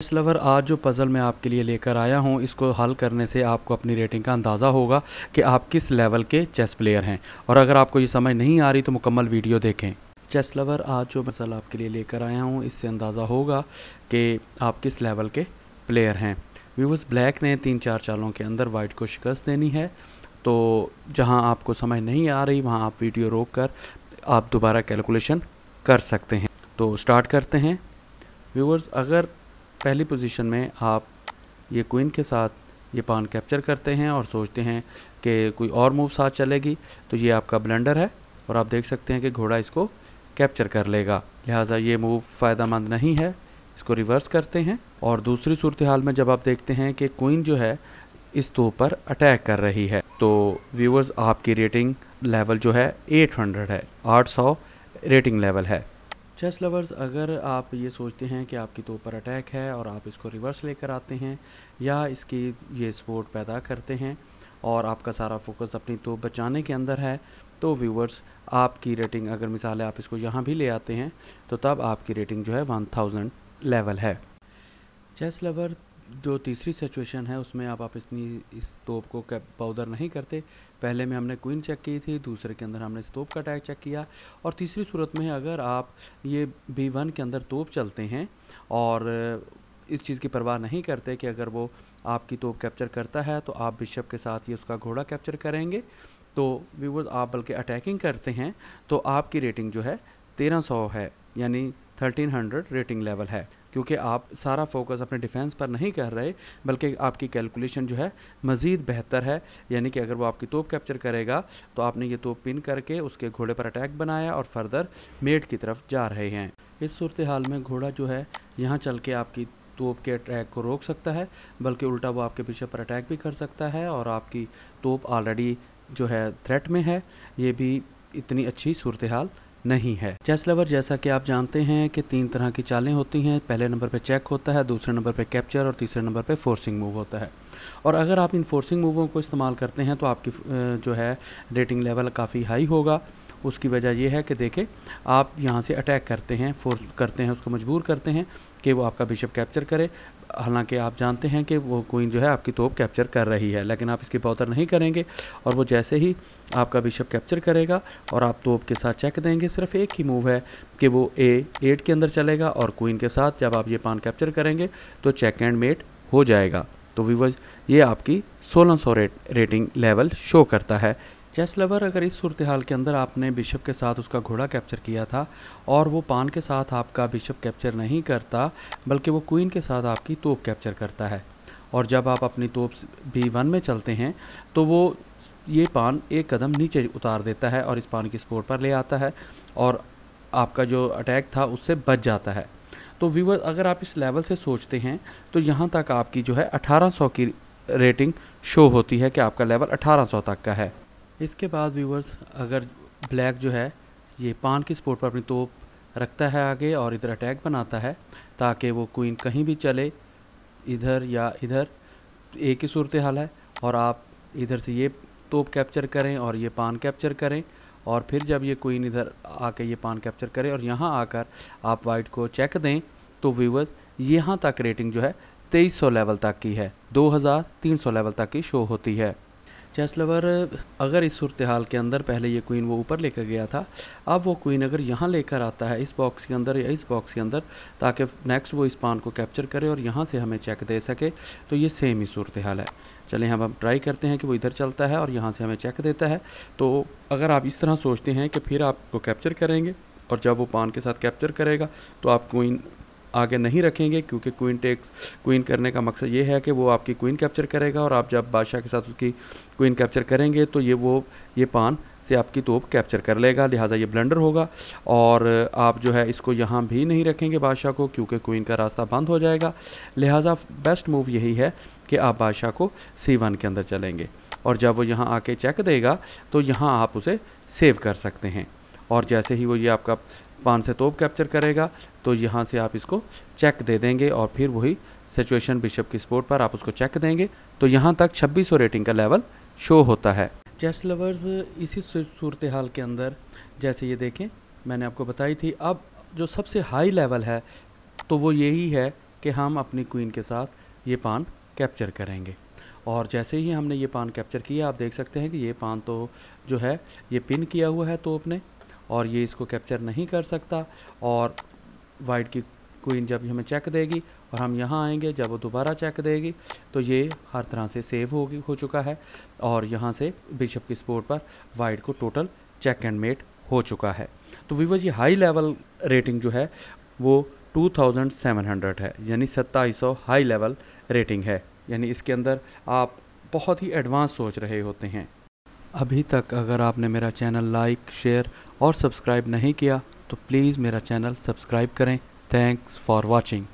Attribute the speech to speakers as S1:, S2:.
S1: Chess lover, आज जो puzzle मैं आपके लिए लेकर आया हूँ, इसको हल करने से आपको अपनी रेटिंग का अंदाज़ा होगा कि आप किस लेवल के चेस प्लेयर हैं। और अगर आपको ये समझ नहीं आ रही तो मुकम्मल वीडियो देखें। चेस लवर, आज जो पज़ल आपके लिए लेकर आया हूँ, इससे अंदाज़ा होगा कि आप किस लेवल के प्लेयर हैं। व्यूअर्स, ब्लैक ने 3-4 चालों के अंदर वाइट को शिकस्त देनी है, तो जहाँ आपको समझ नहीं आ रही वहाँ आप वीडियो रोक कर आप दोबारा कैलकुलेशन कर सकते हैं। तो स्टार्ट करते हैं। व्यूअर्स, अगर पहली पोजीशन में आप ये क्वीन के साथ ये पान कैप्चर करते हैं और सोचते हैं कि कोई और मूव साथ चलेगी, तो ये आपका ब्लंडर है और आप देख सकते हैं कि घोड़ा इसको कैप्चर कर लेगा, लिहाजा ये मूव फ़ायदेमंद नहीं है। इसको रिवर्स करते हैं और दूसरी सूरत हाल में जब आप देखते हैं कि क्वीन जो है इस तोप पर अटैक कर रही है, तो व्यूअर्स आपकी रेटिंग लेवल जो है 800 है, 800 रेटिंग लेवल है। चेस लवर्स, अगर आप ये सोचते हैं कि आपकी तोप पर अटैक है और आप इसको रिवर्स लेकर आते हैं या इसकी ये सपोर्ट पैदा करते हैं और आपका सारा फोकस अपनी तोप बचाने के अंदर है, तो व्यूवर्स आपकी रेटिंग, अगर मिसाल है आप इसको यहाँ भी ले आते हैं, तो तब आपकी रेटिंग जो है 1000 लेवल है। चेस लवर, जो तीसरी सिचुएशन है उसमें आप इस तोप को पाउडर नहीं करते। पहले में हमने क्वीन चेक की थी, दूसरे के अंदर हमने इस तोप का अटैक चेक किया, और तीसरी सूरत में अगर आप ये B1 के अंदर तोप चलते हैं और इस चीज़ की परवाह नहीं करते कि अगर वो आपकी तोप कैप्चर करता है तो आप बिशप के साथ ही उसका घोड़ा कैप्चर करेंगे, तो व्यूअर्स आप बल्कि अटैकिंग करते हैं, तो आपकी रेटिंग जो है 1300 है, यानी 1300 रेटिंग लेवल है, क्योंकि आप सारा फोकस अपने डिफेंस पर नहीं कर रहे, बल्कि आपकी कैलकुलेशन जो है मज़ीद बेहतर है। यानी कि अगर वो आपकी तोप कैप्चर करेगा तो आपने ये तोप पिन करके उसके घोड़े पर अटैक बनाया और फर्दर मेट की तरफ जा रहे हैं। इस सूरत हाल में घोड़ा जो है यहाँ चल के आपकी तोप के अटैक को रोक सकता है, बल्कि उल्टा वो आपके बिशप पर अटैक भी कर सकता है और आपकी तोप ऑलरेडी जो है थ्रेट में है। ये भी इतनी अच्छी सूरत हाल नहीं है। चेस लवर, जैसा कि आप जानते हैं कि 3 तरह की चालें होती हैं। पहले नंबर पे चेक होता है, दूसरे नंबर पे कैप्चर और तीसरे नंबर पे फोर्सिंग मूव होता है। और अगर आप इन फोर्सिंग मूवों को इस्तेमाल करते हैं तो आपकी जो है रेटिंग लेवल काफ़ी हाई होगा। उसकी वजह यह है कि देखें, आप यहाँ से अटैक करते हैं, फोर्स करते हैं, उसको मजबूर करते हैं कि वो आपका बिशप कैप्चर करे, हालांकि आप जानते हैं कि वो क्वीन जो है आपकी तोप कैप्चर कर रही है, लेकिन आप इसकी पाउडर नहीं करेंगे और वो जैसे ही आपका बिशप कैप्चर करेगा और आप तोप के साथ चेक देंगे, सिर्फ एक ही मूव है कि वो A8 के अंदर चलेगा और क्वीन के साथ जब आप ये पान कैप्चर करेंगे तो चेक एंड मेट हो जाएगा। तो व्यूअर्स, ये आपकी 1600 रेटिंग लेवल शो करता है। चेस लवर, अगर इस सूरत हाल के अंदर आपने बिशप के साथ उसका घोड़ा कैप्चर किया था और वो पान के साथ आपका बिशप कैप्चर नहीं करता, बल्कि वो क्वीन के साथ आपकी तोप कैप्चर करता है, और जब आप अपनी तोप B1 में चलते हैं तो वो ये पान एक कदम नीचे उतार देता है और इस पान की सपोर्ट पर ले आता है और आपका जो अटैक था उससे बच जाता है। तो व्यूअर, अगर आप इस लेवल से सोचते हैं तो यहाँ तक आपकी जो है 1800 की रेटिंग शो होती है कि आपका लेवल 1800 तक का है। इसके बाद व्यूअर्स, अगर ब्लैक जो है ये पान की सपोर्ट पर अपनी तोप रखता है आगे और इधर अटैक बनाता है ताकि वो क्वीन कहीं भी चले, इधर या इधर, एक ही सूरत हाल है, और आप इधर से ये तोप कैप्चर करें और ये पान कैप्चर करें, और फिर जब ये क्वीन इधर आके ये पान कैप्चर करे और यहाँ आकर आप वाइट को चेक दें, तो व्यूअर्स यहाँ तक रेटिंग जो है 2300 लेवल तक की है, 2300 लेवल तक की शो होती है। चेस लवर, अगर इस सूरत हाल के अंदर पहले ये क्वीन वो ऊपर लेकर गया था, अब वो क्वीन अगर यहाँ लेकर आता है इस बॉक्स के अंदर या इस बॉक्स के अंदर, ताकि नेक्स्ट वो इस पान को कैप्चर करे और यहाँ से हमें चेक दे सके, तो ये सेम ही सूरत हाल है। चलें हम ट्राई करते हैं कि वो इधर चलता है और यहाँ से हमें चेक देता है। तो अगर आप इस तरह सोचते हैं कि फिर आपको कैप्चर करेंगे और जब वो पान के साथ कैप्चर करेगा तो आप क्वीन आगे नहीं रखेंगे, क्योंकि क्वीन करने का मकसद ये है कि वो आपकी क्वीन कैप्चर करेगा और आप जब बादशाह के साथ उसकी क्वीन कैप्चर करेंगे तो ये पान से आपकी तोप कैप्चर कर लेगा, लिहाजा ये ब्लंडर होगा। और आप जो है इसको यहाँ भी नहीं रखेंगे बादशाह को, क्योंकि क्वीन का रास्ता बंद हो जाएगा, लिहाजा बेस्ट मूव यही है कि आप बादशाह को C1 के अंदर चलेंगे और जब वो यहाँ आके चेक देगा तो यहाँ आप उसे सेव कर सकते हैं, और जैसे ही वो ये आपका पान से तोप कैप्चर करेगा तो यहाँ से आप इसको चेक दे देंगे और फिर वही सिचुएशन बिशप की सपोर्ट पर आप उसको चेक देंगे, तो यहाँ तक 2600 रेटिंग का लेवल शो होता है। चेस लवर्स, इसी सूरत हाल के अंदर जैसे ये देखें मैंने आपको बताई थी, अब जो सबसे हाई लेवल है तो वो यही है कि हम अपनी क्वीन के साथ ये पान कैप्चर करेंगे। और जैसे ही हमने ये पान कैप्चर किया, आप देख सकते हैं कि ये पान तो जो है ये पिन किया हुआ है तोप ने, और ये इसको कैप्चर नहीं कर सकता। और वाइट की क्वीन जब हमें चेक देगी और हम यहाँ आएंगे, जब वो दोबारा चेक देगी तो ये हर तरह से सेव हो चुका है, और यहाँ से बिशप की सपोर्ट पर वाइट को टोटल चेक एंड मेट हो चुका है। तो व्यूअर्स, ये हाई लेवल रेटिंग जो है वो 2700 है, यानी 2700 हाई लेवल रेटिंग है। यानी इसके अंदर आप बहुत ही एडवांस सोच रहे होते हैं। अभी तक अगर आपने मेरा चैनल लाइक, शेयर और सब्सक्राइब नहीं किया तो प्लीज़ मेरा चैनल सब्सक्राइब करें। Thanks for watching.